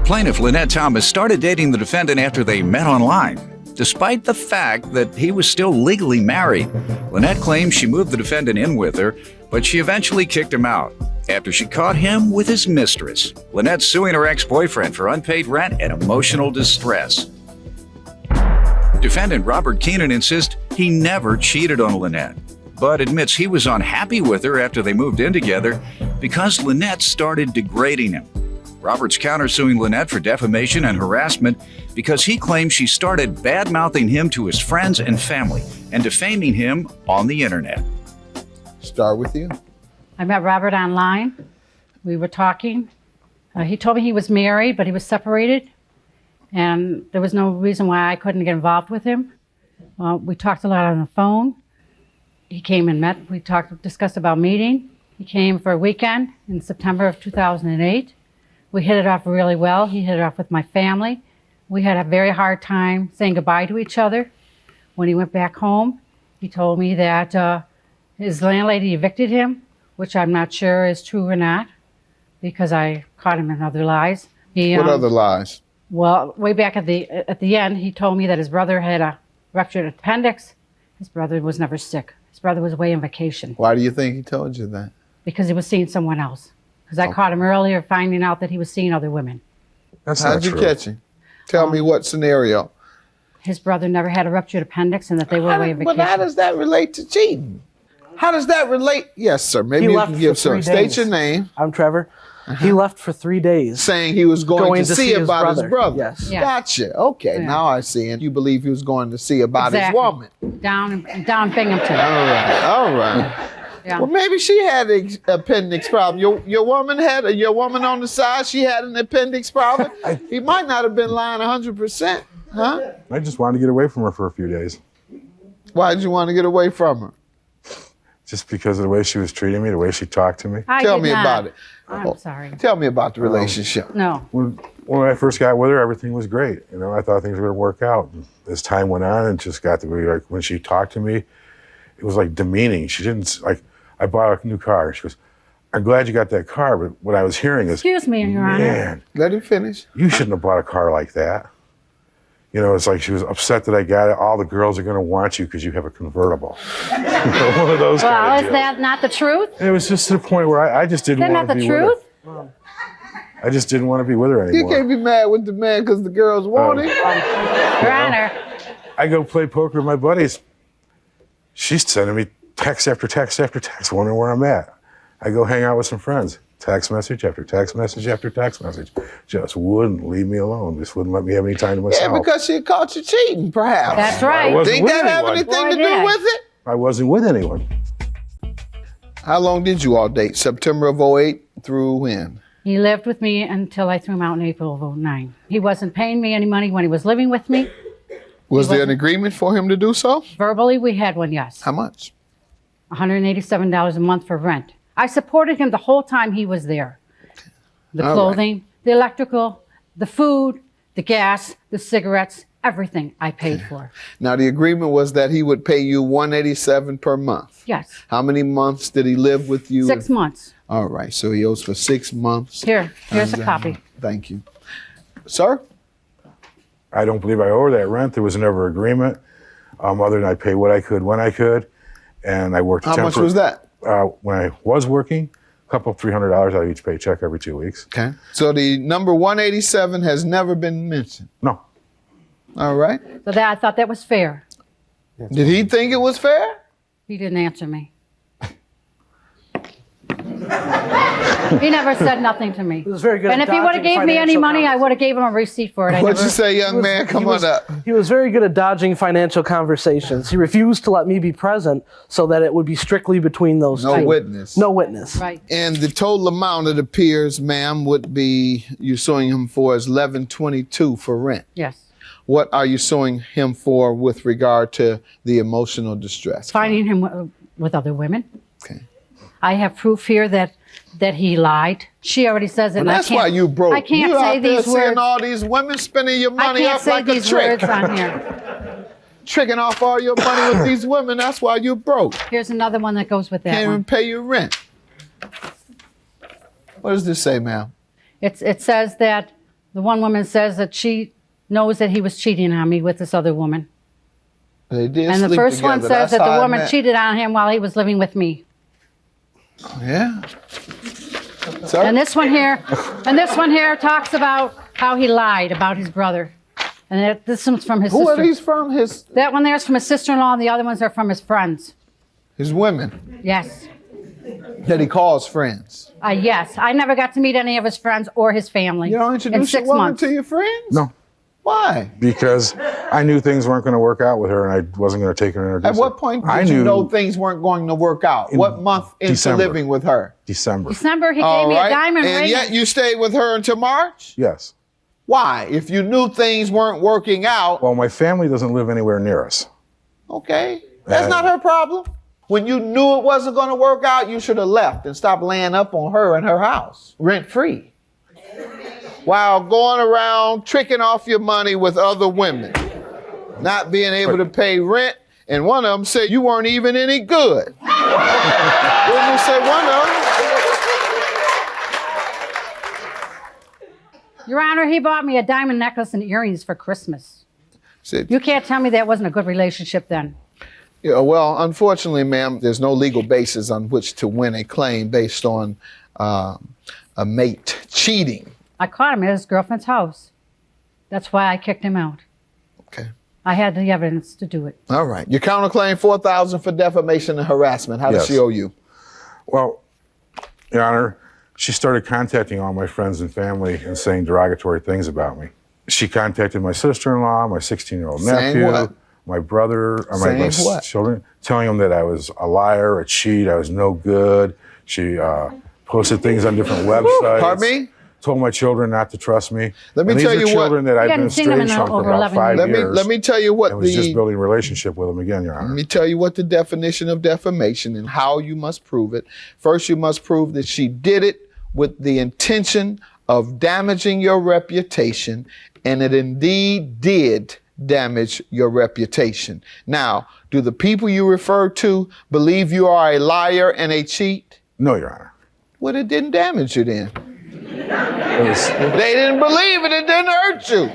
Plaintiff Lynette Thomas started dating the defendant after they met online. Despite the fact that he was still legally married, Lynette claims she moved the defendant in with her, but she eventually kicked him out after she caught him with his mistress. Lynette's suing her ex-boyfriend for unpaid rent and emotional distress. Defendant Robert Keenan insists he never cheated on Lynette, but admits he was unhappy with her after they moved in together because Lynette started degrading him. Robert's countersuing Lynette for defamation and harassment because he claims she started bad-mouthing him to his friends and family and defaming him on the internet. Start with you. I met Robert online. We were talking. He told me he was married, but he was separated, and there was no reason why I couldn't get involved with him. We talked a lot on the phone. He came and met. We discussed about meeting. He came for a weekend in September of 2008. We hit it off really well. He hit it off with my family. We had a very hard time saying goodbye to each other. When he went back home, he told me that his landlady evicted him, which I'm not sure is true or not, because I caught him in other lies. What other lies? Well, way back at the end, he told me that his brother had a ruptured appendix. His brother was never sick. His brother was away on vacation. Why do you think he told you that? Because he was seeing someone else. Because I caught him earlier finding out that he was seeing other women. That's How'd you catch him? Tell me what scenario. His brother never had a ruptured appendix and that they were away on vacation. But how does that relate to cheating? How does that relate? Yes, sir. Maybe you can give some. State your name. I'm Trevor. He left for 3 days. Saying he was going to see about his brother. Yes. Yeah. Gotcha. Okay, now I see. And you believe he was going to see about his woman. Down Binghamton. All right. Yeah. Well, maybe she had an appendix problem. Your woman on the side, she had an appendix problem. He might not have been lying 100%, huh? I just wanted to get away from her for a few days. Why did you want to get away from her? Just because of the way she was treating me, the way she talked to me. Tell me about it. I'm sorry. Tell me about the relationship. No. When I first got with her, everything was great. You know, I thought things were going to work out. As time went on, it just got to be like when she talked to me, it was like demeaning. She didn't like. I bought a new car. She goes, "I'm glad you got that car," but what I was hearing is, Excuse me, Your Honor. "Man, let him finish. You shouldn't have bought a car like that." You know, it's like she was upset that I got it. All the girls are going to want you because you have a convertible. One of those kind of is deals. that not the truth? And it was just to the point where I just didn't want to be with her. Is that not the truth? I just didn't want to be with her anymore. You can't be mad with the man because the girls want him. Your Honor. I go play poker with my buddies. She's sending me text after text after text, wondering where I'm at. I go hang out with some friends. Text message after text message after text message. Just wouldn't leave me alone. Just wouldn't let me have any time to myself. Yeah, because she caught you cheating, perhaps. That's right. Think that have anything to do with it? I wasn't with anyone. How long did you all date? September of 08 through when? He lived with me until I threw him out in April of 09. He wasn't paying me any money when he was living with me. Was there an agreement for him to do so? Verbally, we had one, yes. How much? $187 a month for rent. I supported him the whole time he was there. The clothing, the electrical, the food, the gas, the cigarettes, everything I paid for. Now, the agreement was that he would pay you $187 per month. Yes. How many months did he live with you? 6 months. All right, so he owes for 6 months. Here's a copy. Thank you. Sir? I don't believe I owe her that rent. There was never agreement, other than I pay what I could when I could. And I worked. How much was that? When I was working, a couple $300 out of each paycheck every 2 weeks. Okay. So the number 187 has never been mentioned? No. All right. So that I thought that was fair. Did he think it was fair? He didn't answer me. He never said nothing to me. He was very good and at if he would have dodging gave me any financial money, I would have gave him a receipt for it. What'd you say, young man? Come on up. He was very good at dodging financial conversations. He refused to let me be present so that it would be strictly between those two. No witness. No witness. Right. And the total amount it appears, ma'am, would be you're suing him for is $1122 for rent. Yes. What are you suing him for with regard to the emotional distress? Finding him with other women. Okay. I have proof here that he lied. She already says it. Well, that's why you broke. I can't you say out there these seeing words. all these women spending your money up like a trick. I can't say these words on here. Tricking off all your money with these women. That's why you broke. Here's another one that goes with that Can't one. even pay your rent. What does this say, ma'am? It says that The one woman says that she knows that he was cheating on me with this other woman. They did And the sleep first one together. says That's that how the I woman met. cheated on him while he was living with me. Yeah. Sir? And this one here talks about how he lied about his brother. And this one's from his Who sister. are these from? That one there's from his sister-in-law, and the other ones are from his friends. His women Yes. that he calls friends. Yes. I never got to meet any of his friends or his family You don't in introduce your 6 woman months. to your friends? No, Why? because I knew things weren't going to work out with her, and I wasn't going to take her and introduce At what her. point I did you knew know things weren't going to work out? What month into December. living with her? December. December, he All gave me right. a diamond And ring. yet you stayed with her until March? Yes. Why? If you knew things weren't working out, Well, my family doesn't live anywhere near us. okay. That's not her problem. When you knew it wasn't going to work out, you should have left and stopped laying up on her and her house, rent free, while going around tricking off your money with other women, not being able to pay rent. And one of them said you weren't even any good. Didn't you say one of them? Your Honor, he bought me a diamond necklace and earrings for Christmas. Said, You can't tell me that wasn't a good relationship then. yeah, well, unfortunately, ma'am, there's no legal basis on which to win a claim based on a mate cheating. I caught him at his girlfriend's house. That's why I kicked him out. Okay. I had the evidence to do it. All right. Your counterclaim $4,000 for defamation and harassment. How does Yes. she owe you? Well, Your Honor, she started contacting all my friends and family and saying derogatory things about me. She contacted my sister-in-law, my 16-year-old Saying nephew, what? my brother, or my Saying what? children, telling them that I was a liar, a cheat, I was no good. She posted things on different websites. Pardon me? Told my children not to trust me. Let me And these tell are you what- children that I've been hadn't seen them in estranged from for over about 11 5 years. years. Let me tell you what I was just the building a relationship with them again, Your Honor. let me tell you what the definition of defamation and how you must prove it. First, you must prove that she did it with the intention of damaging your reputation, and it indeed did damage your reputation. Now, do the people you refer to believe you are a liar and a cheat? No, Your Honor. Well, it didn't damage you then. It was, If they didn't believe it, it didn't hurt you.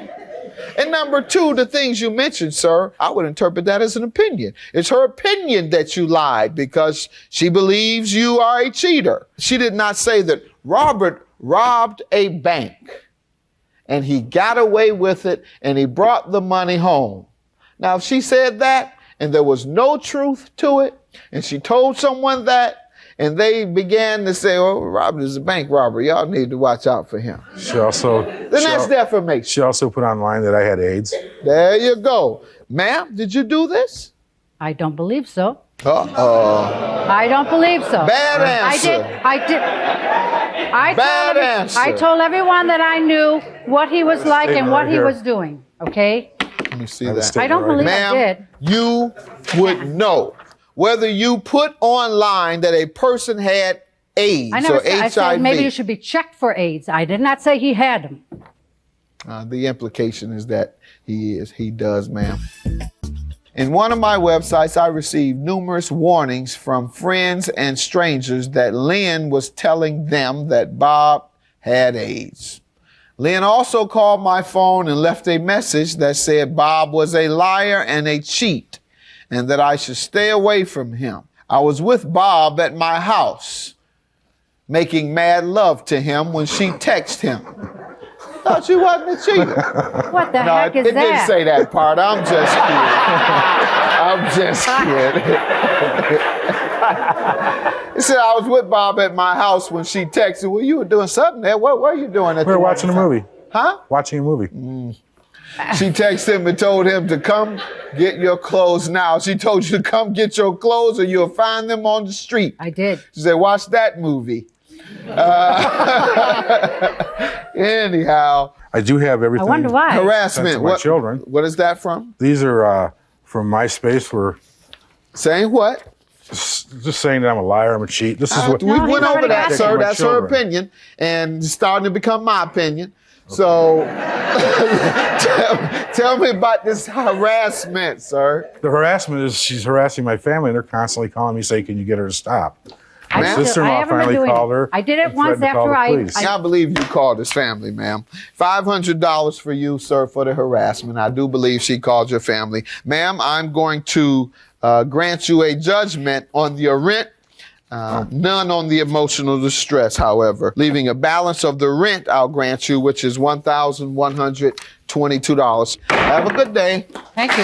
And number two, the things you mentioned, sir, I would interpret that as an opinion. It's her opinion that you lied because she believes you are a cheater. She did not say that Robert robbed a bank and he got away with it and he brought the money home. Now, if she said that and there was no truth to it and she told someone that, and they began to say, oh, Robert is a bank robber. Y'all need to watch out for him. she also Then that's defamation. she also put online that I had AIDS. There you go. Ma'am, did you do this? I don't believe so. Uh-oh. I don't believe so. Bad answer. Bad answer. I told everyone that I knew what he was like and what he was doing. Okay? Let me see I have a that. statement I don't right believe here. I Ma'am, did. you would know whether you put online that a person had AIDS I never or said, I HIV. said maybe you should be checked for AIDS. I did not say he had them. The implication is that he does, ma'am. In one of my websites, I received numerous warnings from friends and strangers that Lynn was telling them that Bob had AIDS. Lynn also called my phone and left a message that said Bob was a liar and a cheat and that I should stay away from him. I was with Bob at my house, making mad love to him when she texted him. Thought you wasn't a cheater. What the No, heck it is didn't that? say that part. I'm just kidding. I'm just kidding. He said I was with Bob at my house when she texted. Well, you were doing something there. What were you doing at We the were watching a movie. Huh? Watching a movie. She texted him and told him to come get your clothes now. She told you to come get your clothes or you'll find them on the street. I did. She said, watch that movie. Anyhow, I do have everything. I wonder why. harassment. Sent to my children. What is that from? These are from MySpace. Where Saying what? just saying that I'm a liar, I'm a cheat. This is what We No, went he's over already that, got sir. it. My That's her children. opinion, and it's starting to become my opinion. So, tell me about this harassment, sir. the harassment is. She's harassing my family, and they're constantly calling me saying, "Can you get her to stop?" I Ma'am? still- Sister-in-law I haven't been finally doing it. called her I did it and once threatened to call after the I police. I believe you called his family, ma'am. $500 for you, sir, for the harassment. I do believe she called your family. Ma'am, I'm going to grant you a judgment on your rent. None on the emotional distress, however. Leaving a balance of the rent I'll grant you, which is $1,122. Have a good day. Thank you.